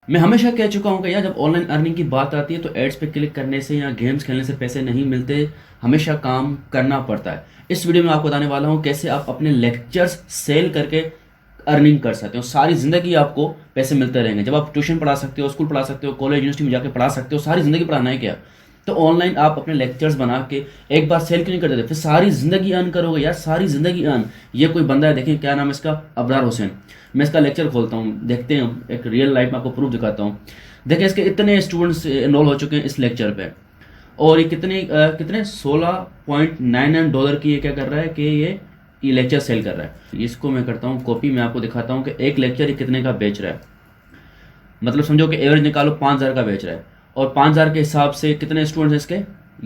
मैं हमेशा कह चुका हूँ कि यार जब ऑनलाइन अर्निंग की बात आती है तो एड्स पे क्लिक करने से या गेम्स खेलने से पैसे नहीं मिलते, हमेशा काम करना पड़ता है। इस वीडियो में आपको बताने वाला हूँ कैसे आप अपने लेक्चर्स सेल करके अर्निंग कर सकते हो। सारी ज़िंदगी आपको पैसे मिलते रहेंगे। जब आप ट्यूशन पढ़ा सकते हो, स्कूल पढ़ा सकते हो, कॉलेज यूनिवर्सिटी में जाकर पढ़ा सकते हो, सारी ज़िंदगी पढ़ाना है क्या? तो ऑनलाइन आप अपने लेक्चर्स बना के एक बार सेल क्यों नहीं कर देते? फिर सारी ज़िंदगी अर्न करोगे यार, सारी ज़िंदगी अर्न। ये कोई बंदा है, देखें क्या नाम है इसका, अबरार हुसैन। मैं इसका लेक्चर खोलता हूँ, देखते हैं, एक रियल लाइफ में आपको प्रूफ दिखाता हूँ। देखिए इसके इतने स्टूडेंट्स इनरोल हो चुके हैं इस लेक्चर पे, और ये कितने $16.99 की ये क्या कर रहा है कि ये लेक्चर सेल कर रहा है। इसको मैं करता हूँ कॉपी, मैं आपको दिखाता हूँ कि एक लेक्चर ये कितने का बेच रहा है। मतलब समझो कि एवरेज निकालो, 5,000 का बेच रहा है, और 5,000 के हिसाब से कितने स्टूडेंट्स हैं इसके,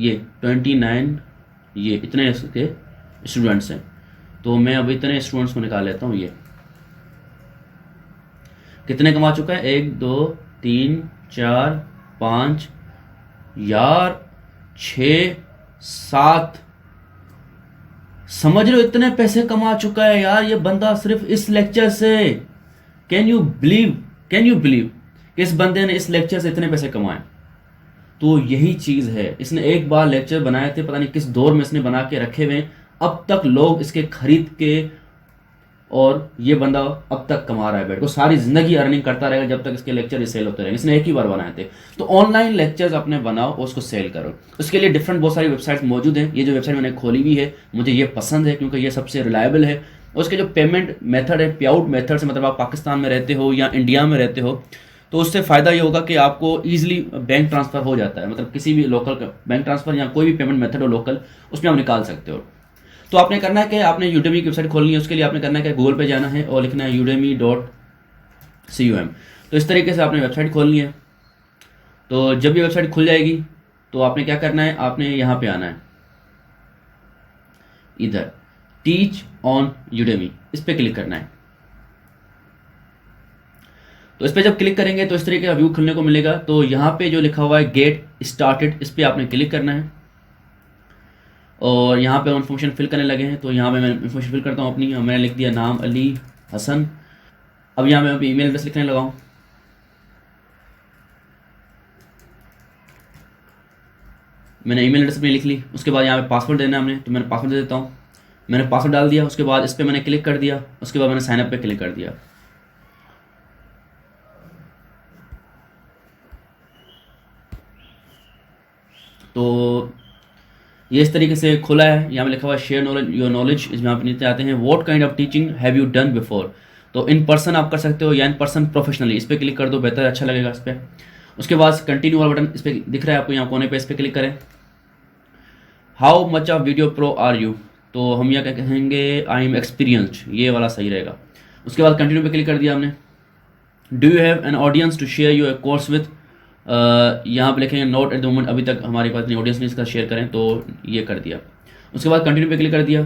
ये 29, ये इतने इसके स्टूडेंट्स हैं। तो मैं अब इतने स्टूडेंट्स को निकाल लेता हूँ। ये कितने कमा चुका है, 1 2 3 4 5, यार 6 7, समझ रहे हो इतने पैसे कमा चुका है यार ये बंदा सिर्फ इस लेक्चर से। Can you believe, can you believe कि इस बंदे ने इस लेक्चर से इतने पैसे कमाए? तो यही चीज है, इसने एक बार लेक्चर बनाए थे, पता नहीं किस दौर में इसने बना के रखे हुए हैं, अब तक लोग इसके खरीद के, और ये बंदा अब तक कमा रहा है बैठ को। सारी जिंदगी अर्निंग करता रहेगा जब तक इसके लेक्चर सेल होते रहेंगे। इसने एक ही बार बनाए थे। तो ऑनलाइन लेक्चर्स अपने बनाओ और उसको सेल करो। उसके लिए डिफरेंट बहुत सारी वेबसाइट्स मौजूद हैं। ये जो वेबसाइट मैंने खोली हुई है, मुझे ये पसंद है क्योंकि ये सबसे रिलायबल है। उसके जो पेमेंट मेथड है, पे आउट मेथड से, मतलब आप पाकिस्तान में रहते हो या इंडिया में रहते हो, तो उससे फ़ायदा ये होगा कि आपको ईजिली बैंक ट्रांसफ़र हो जाता है। मतलब किसी भी लोकल बैंक ट्रांसफ़र या कोई भी पेमेंट मेथड हो लोकल, उसमें आप निकाल सकते हो। तो आपने करना है कि आपने यूडेमी की वेबसाइट खोलनी है। उसके लिए आपने करना है कि गूगल पे जाना है और लिखना है udemy.com। तो इस तरीके से आपने वेबसाइट खोलनी है। तो जब ये वेबसाइट खुल जाएगी तो आपने क्या करना है, आपने यहाँ पे आना है, इधर टीच ऑन यूडेमी, इस पर क्लिक करना है। तो इस पर जब क्लिक करेंगे तो इस तरीके का व्यू खुलने को मिलेगा। तो यहाँ पे जो लिखा हुआ है गेट स्टार्टेड, इस पर आपने क्लिक करना है, और यहाँ पे इन्फॉर्मेशन फिल करने लगे हैं। तो यहाँ पे मैं इन्फॉर्मेशन फिल करता हूँ अपनी। मैंने लिख दिया नाम अली हसन। अब यहाँ मैं ईमेल एड्रेस लिखने लगा हूँ। मैंने ईमेल एड्रेस अपनी लिख ली। उसके बाद यहाँ पे पासवर्ड देना है हमने, तो मैंने पासवर्ड दे देता हूँ। मैंने पासवर्ड डाल दिया। उसके बाद इस पर मैंने क्लिक कर दिया। उसके बाद मैंने साइनअप पे क्लिक कर दिया। तो ये इस तरीके से खुला है। यहाँ पे लिखा हुआ है शेयर नॉलेज योर नॉलेज। इसमें आप नीचे आते हैं, what kind of teaching have you done before. तो इन पर्सन आप कर सकते हो या इन पर्सन प्रोफेशनली, इस पर क्लिक कर दो, बेहतर अच्छा लगेगा इस पर। उसके बाद कंटिन्यू वाला बटन इस पर दिख रहा है आपको यहाँ कोने पे, इस पर क्लिक करें। How much of video pro are you, तो हम यहाँ क्या कहेंगे, आई एम एक्सपीरियंस्ड, ये वाला सही रहेगा। उसके बाद कंटिन्यू पे क्लिक कर दिया हमने। Do you have an audience to share your course with, यहाँ पे लिखेंगे नोट एट द मोमेंट, अभी तक हमारे पास इतनी ऑडियंस नहीं इसका शेयर करें, तो ये कर दिया। उसके बाद कंटिन्यू पे क्लिक कर दिया।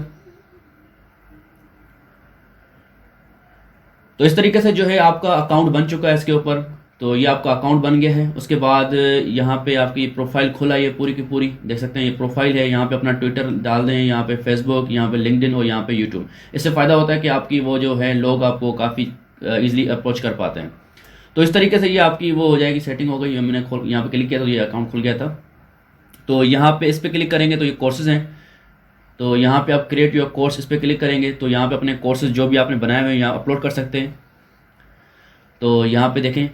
तो इस तरीके से जो है आपका अकाउंट बन चुका है इसके ऊपर। तो ये आपका अकाउंट बन गया है। उसके बाद यहाँ पे आपकी प्रोफाइल खुला, ये पूरी की पूरी देख सकते हैं, ये प्रोफाइल है। यहाँ पे अपना ट्विटर डाल दें, यहाँ पे फेसबुक, यहाँ पे लिंक्डइन और यहाँ पे यूट्यूब। इससे फ़ायदा होता है कि आपकी वो जो है लोग आपको काफ़ी ईजिली अप्रोच कर पाते हैं। तो इस तरीके से ये आपकी वो हो जाएगी, सेटिंग हो गई। मैंने यहाँ पे क्लिक किया तो ये अकाउंट खुल गया था। तो यहाँ पे इस पर क्लिक करेंगे तो ये कोर्सेज हैं। तो यहाँ पे आप क्रिएट योर कोर्स, इस पर क्लिक करेंगे तो यहाँ पे अपने कोर्सेज जो भी आपने बनाए हुए हैं यहाँ अपलोड कर सकते हैं। तो यहाँ पे देखें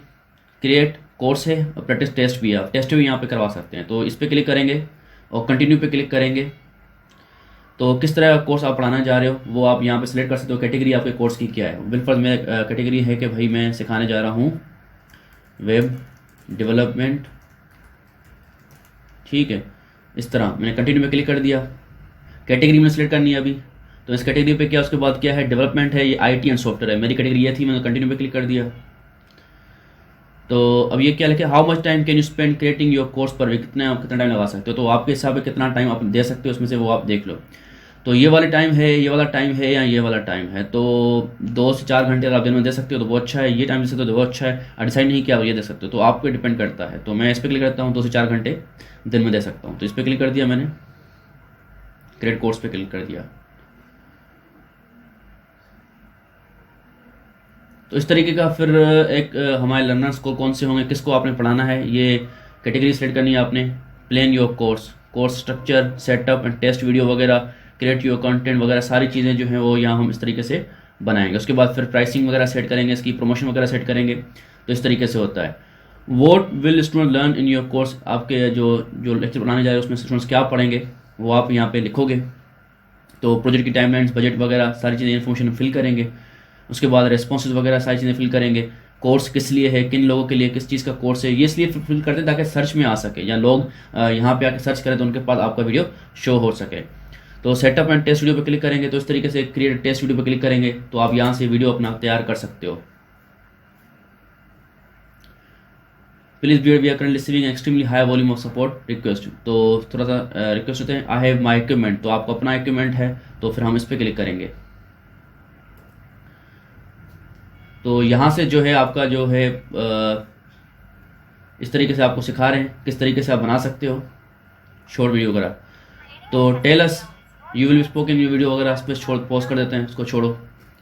क्रिएट कोर्स है और प्रैक्टिस टेस्ट भी है, आप टेस्ट भी यहाँ पे करवा सकते हैं। तो इस पर क्लिक करेंगे और कंटिन्यू पे क्लिक करेंगे। तो किस तरह का कोर्स आप पढ़ाना चाह रहे हो वो आप यहाँ पे सिलेक्ट कर सकते हो। कैटेगरी आपके कोर्स की क्या है। बिल्कुल मैं कैटेगरी है कि भाई मैं सिखाने जा रहा हूँ वेब डेवलपमेंट, ठीक है। इस तरह मैंने कंटिन्यू में क्लिक कर दिया। कैटेगरी मैंने सेलेक्ट करनी है अभी। तो इस कैटेगरी पे क्या, उसके बाद क्या है, डेवलपमेंट है, ये आईटी एंड सॉफ्टवेयर है। मेरी कैटेगरी ये थी, मैंने कंटिन्यू पे क्लिक कर दिया। तो अब ये क्या लिखे, how much time can you spend creating your course per week, कितना टाइम लगा सकते हो। तो आपके हिसाब से कितना टाइम आप दे सकते हो उसमें से वो आप देख लो। तो ये वाला टाइम है, ये वाला टाइम है, या ये वाला टाइम है। तो 2 से 4 घंटे अगर आप दिन में दे सकते हो तो वो अच्छा है। ये टाइम दे सकते हो तो वो अच्छा है। डिसाइड नहीं किया ये दे सकते हो, तो आप पे डिपेंड करता है। तो मैं इस पर क्लिक करता हूँ, 2 से 4 घंटे दिन में दे सकता हूँ। तो इस पर क्लिक कर दिया मैंने, क्रिएट कोर्स पे क्लिक कर दिया। तो इस तरीके का फिर एक हमारे लर्नर्स को कौन से होंगे, किसको आपने पढ़ाना है, ये कैटेगरी सेलेक्ट करनी है आपने। Plan your course structure, setup and test video वगैरह, क्रिएट योर कंटेंट वगैरह सारी चीज़ें जो हैं वो यहाँ हम इस तरीके से बनाएंगे। उसके बाद फिर प्राइसिंग वगैरह सेट करेंगे, इसकी प्रमोशन वगैरह सेट करेंगे। तो इस तरीके से होता है। What will student learn in your course, आपके जो लेक्चर बनाने जा रहे हैं उसमें स्टूडेंट्स क्या पढ़ेंगे वो आप यहाँ पे लिखोगे। तो प्रोजेक्ट की टाइमलाइंस, बजट वगैरह सारी चीज़ें इन्फॉर्मेशन फिल करेंगे। उसके बाद रेस्पॉन्सेज वगैरह सारी चीज़ें फिल करेंगे। कोर्स किस लिए है, किन लोगों के लिए, किस चीज़ का कोर्स है, ये इसलिए फिल करते हैं ताकि सर्च में आ सके, या लोग यहाँ पे आके सर्च करें तो उनके पास आपका वीडियो शो हो सके। तो सेटअप एंड टेस्ट वीडियो पे क्लिक करेंगे, तो इस तरीके से क्रिएट टेस्ट वीडियो पे क्लिक करेंगे तो आप यहाँ से वीडियो अपना तैयार कर सकते हो। Please we are currently receiving extremely high volume of support request. तो थोड़ा सा रिक्वेस्ट होते हैं, आई हैव माई इक्विपमेंट, तो आपको अपना इक्विपमेंट है तो फिर हम इस पर क्लिक करेंगे। तो यहाँ से जो है आपका जो है इस तरीके से आपको सिखा रहे हैं किस तरीके से आप बना सकते हो शॉर्ट वीडियो वगैरह। तो tell us you will be spoken video वगैरह इस पर छोड़ पॉज कर देते हैं, इसको छोड़ो।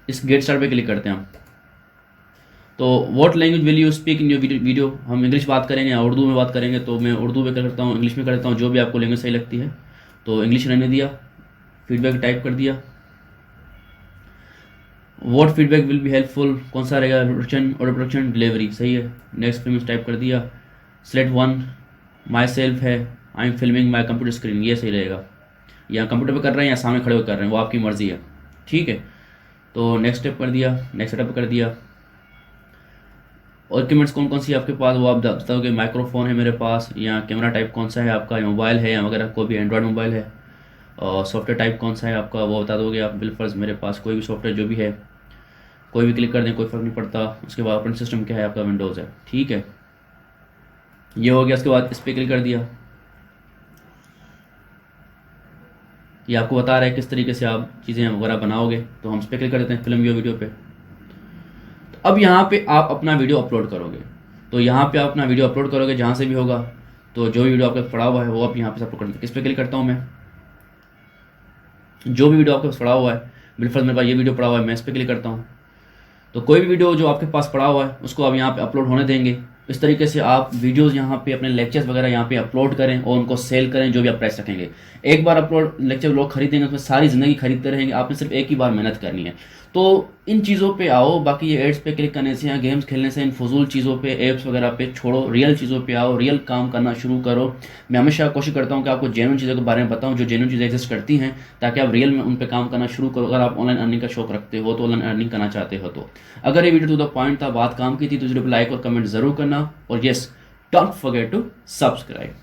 इस गेट स्टार्ट पे क्लिक करते हैं हम। तो what language will you speak in your video, हम इंग्लिश बात करेंगे या उर्दू में बात करेंगे, तो मैं उर्दू में करता हूँ, इंग्लिश में करता हूँ, जो भी आपको लैंग्वेज सही लगती है। तो इंग्लिश रहने दिया, फीडबैक टाइप कर दिया। What feedback will be helpful, कौन सा रहेगा, रिप्रोडक्शन और रिप्रोडक्शन डिलीवरी, सही है। नेक्स्ट प्रीमियस टाइप कर दिया। सेलेक्ट वन, माई सेल्फ है, I am filming my computer screen, ये सही रहेगा। या कंप्यूटर पे कर रहे हैं या सामने खड़े होकर कर रहे हैं, वो आपकी मर्जी है, ठीक है। तो नेक्स्ट स्टेप कर दिया, नेक्स्ट सेटअप कर दिया। और इक्विपमेंट्स कौन कौन सी आपके पास वो आप बताओगे, माइक्रोफोन है मेरे पास, या कैमरा टाइप कौन सा है आपका, या मोबाइल है या वगैरह, कोई भी एंड्रॉयड मोबाइल है। और सॉफ्टवेयर टाइप कौन सा है आपका वो बता दोगे आप। बिलफर्ज मेरे पास कोई भी सॉफ्टवेयर जो भी है, कोई भी क्लिक कर दें, कोई फर्क नहीं पड़ता। उसके बाद ऑपरेटिंग सिस्टम क्या है आपका, विंडोज़ है, ठीक है। ये हो गया। उसके बाद इस पर क्लिक कर दिया। ये आपको बता रहा है किस तरीके से आप चीज़ें वगैरह बनाओगे। तो हम इस पर क्लिक कर देते हैं, फिल्म योर वीडियो पे। तो अब यहाँ पे आप अपना वीडियो अपलोड करोगे। तो यहाँ पे आप अपना वीडियो अपलोड करोगे जहाँ से भी होगा। तो जो भी वीडियो आपके पड़ा हुआ है वो आप यहाँ पे अपलोड करेंगे। किस पे क्लिक करता हूँ मैं, जो भी वीडियो आपके पास पड़ा हुआ है, बिल्कुल मेरे पास ये वीडियो पड़ा हुआ है, मैं इस पर क्लिक करता हूँ। तो कोई भी वीडियो जो आपके पास पड़ा हुआ है उसको आप यहाँ पे अपलोड होने देंगे। इस तरीके से आप वीडियोस यहाँ पे अपने लेक्चर्स वगैरह यहाँ पे अपलोड करें और उनको सेल करें, जो भी आप प्राइस रखेंगे। एक बार अपलोड लेक्चर लोग खरीदेंगे, उसमें सारी ज़िंदगी खरीदते रहेंगे, आपने सिर्फ एक ही बार मेहनत करनी है। तो इन चीज़ों पे आओ। बाकी ये एड्स पे क्लिक करने से या गेम्स खेलने से, इन फजूल चीज़ों पे, एप्स वगैरह पे छोड़ो, रियल चीज़ों पे आओ, रियल काम करना शुरू करो। मैं हमेशा कोशिश करता हूँ कि आपको जेन्युइन चीज़ों के बारे में बताऊँ, जो जेन्युइन चीज़ें एग्जिस्ट करती हैं, ताकि आप रियल में उन पर काम करना शुरू करो। अगर आप ऑनलाइन अर्निंग का शौक रखते हो, तो ऑनलाइन अर्निंग करना चाहते हो तो। अगर ये वीडियो टू द पॉइंट था, बात काम की थी, तो वीडियो को लाइक और कमेंट जरूर करना। और yes, don't forget to subscribe.